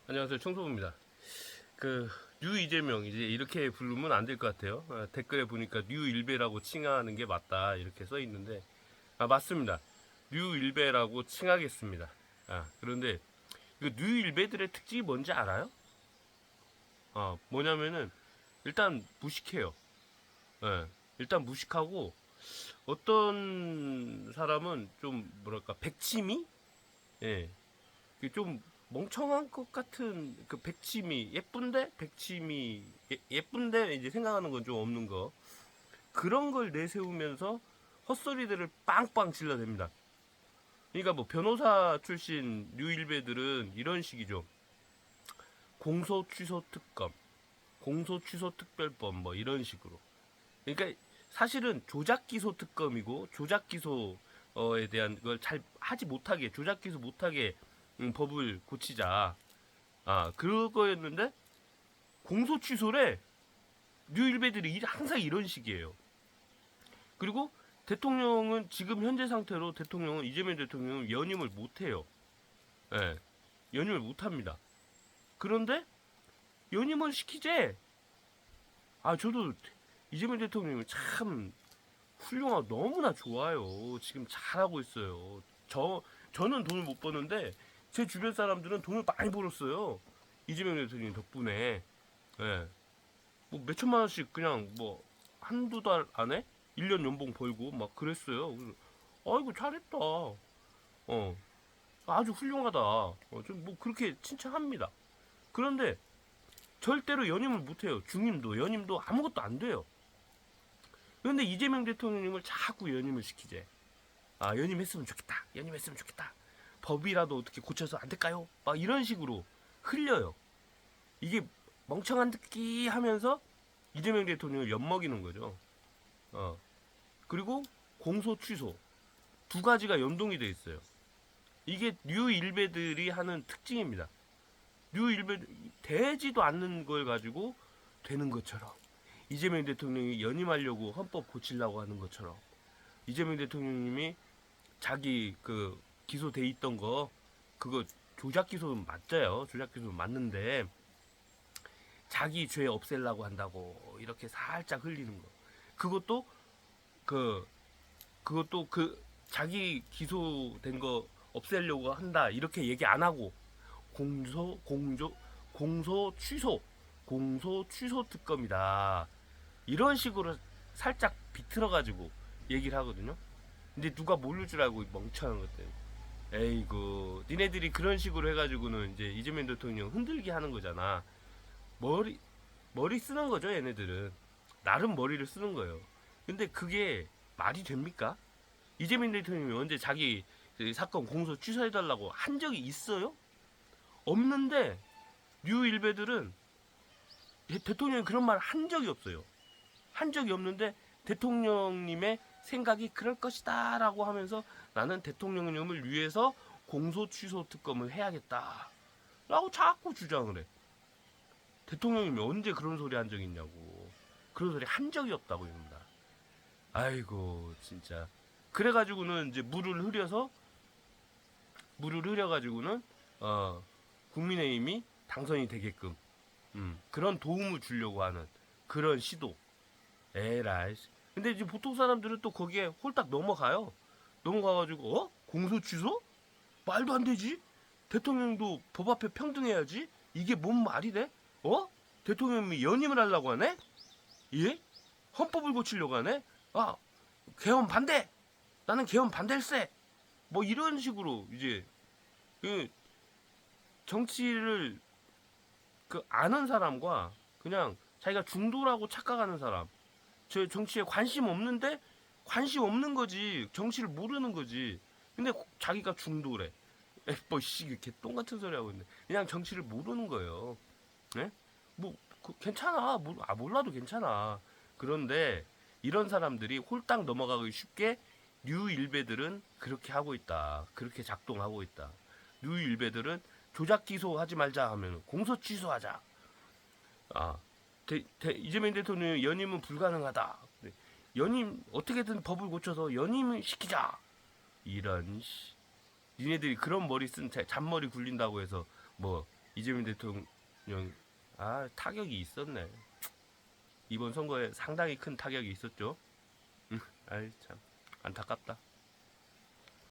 안녕하세요. 청소부입니다. 뉴 이재명, 이제 이렇게 부르면 안 될 것 같아요. 댓글에 보니까 뉴 일베라고 칭하는 게 맞다. 이렇게 써 있는데, 맞습니다. 뉴 일베라고 칭하겠습니다. 그런데, 뉴 일베들의 특징이 뭔지 알아요? 뭐냐면은, 일단 무식해요. 예, 일단 무식하고, 어떤 사람은 좀, 뭐랄까, 백치미? 예, 좀 멍청한 것 같은 그 백치미 예쁜데 백치미 예쁜데 이제 생각하는 건 좀 없는 거 그런 걸 내세우면서 헛소리들을 빵빵 질러댑니다. 그러니까 뭐 변호사 출신 뉴일베들은 이런 식이죠. 공소 취소 특검, 공소 취소 특별법 뭐 이런 식으로. 그러니까 사실은 조작 기소 특검이고 조작 기소에 대한 걸 잘 하지 못하게 조작 기소 못하게 법을 고치자. 그거였는데 공소 취소래. 뉴일베들이 항상 이런 식이에요. 그리고 대통령은 지금 현재 상태로 대통령은 이재명 대통령은 연임을 못해요. 예, 연임을 못합니다. 그런데 연임을 시키재. 저도 이재명 대통령이 참 훌륭하고 너무나 좋아요. 지금 잘하고 있어요. 저는 돈을 못 버는데 제 주변 사람들은 돈을 많이 벌었어요. 이재명 대통령 덕분에. 예. 뭐 몇천만 원씩 그냥 뭐 한두 달 안에 1년 연봉 벌고 막 그랬어요. 그래서 아이고 잘했다. 아주 훌륭하다. 좀 뭐 그렇게 칭찬합니다. 그런데 절대로 연임을 못해요. 중임도 연임도 아무것도 안 돼요. 그런데 이재명 대통령님을 자꾸 연임을 시키재. 연임했으면 좋겠다. 연임했으면 좋겠다. 법이라도 어떻게 고쳐서 안 될까요? 막 이런 식으로 흘려요. 이게 멍청한 듯기 하면서 이재명 대통령을 엿먹이는 거죠. 그리고 공소 취소 두 가지가 연동이 돼 있어요. 이게 뉴 일베들이 하는 특징입니다. 뉴 일베 되지도 않는 걸 가지고 되는 것처럼 이재명 대통령이 연임하려고 헌법 고치려고 하는 것처럼 이재명 대통령님이 자기 그 기소돼 있던 거 그거 조작 기소는 맞아요. 조작 기소는 맞는데 자기 죄 없애려고 한다고 이렇게 살짝 흘리는 거. 그것도 그 그것도 자기 기소된 거 없애려고 한다 이렇게 얘기 안 하고 공소 취소 공소 취소 특검이다 이런 식으로 살짝 비틀어 가지고 얘기를 하거든요. 근데 누가 모를 줄 알고 멍청한 것들. 에이구 니네들이 그런 식으로 해가지고는 이제 이재명 대통령 흔들게 하는 거잖아. 머리 머리 쓰는 거죠 얘네들은. 나름 머리를 쓰는 거예요. 근데 그게 말이 됩니까? 이재명 대통령이 언제 자기 그 사건 공소 취소해달라고 한 적이 있어요? 없는데 뉴 일베들은 대통령이 그런 말 한 적이 없어요. 한 적이 없는데 대통령님의 생각이 그럴 것이다 라고 하면서 나는 대통령님을 위해서 공소 취소 특검을 해야겠다 라고 자꾸 주장을 해. 대통령님이 언제 그런 소리 한 적이 있냐고. 그런 소리 한 적이 없다고 합니다. 아이고 진짜. 그래가지고는 이제 물을 흐려가지고는 국민의힘이 당선이 되게끔 그런 도움을 주려고 하는 그런 시도. 에라이. 근데 이제 보통 사람들은 또 거기에 홀딱 넘어가요. 넘어가가지고 공소 취소? 말도 안 되지. 대통령도 법 앞에 평등해야지. 이게 뭔 말이 돼? 대통령이 연임을 하려고 하네? 예? 헌법을 고치려고 하네? 개헌 반대. 나는 개헌 반대일세. 뭐 이런 식으로 이제 그 정치를 아는 사람과 그냥 자기가 중도라고 착각하는 사람. 저 정치에 관심 없는데 관심 없는 거지. 정치를 모르는 거지. 근데 자기가 중도래. 뭐씨 개똥 같은 소리 하고 있네. 그냥 정치를 모르는 거예요. 네? 뭐 괜찮아. 몰라도 괜찮아. 그런데 이런 사람들이 홀딱 넘어가기 쉽게 뉴 일베들은 그렇게 하고 있다. 그렇게 작동하고 있다. 뉴 일베들은 조작 기소하지 말자 하면 공소 취소하자. 아, 이재명 대통령 연임은 불가능하다. 연임 어떻게든 법을 고쳐서 연임을 시키자. 이런 니네들이 그런 머리 쓴 잔머리 굴린다고 해서 뭐 이재명 대통령 타격이 있었네. 이번 선거에 상당히 큰 타격이 있었죠. 아이 참 안타깝다.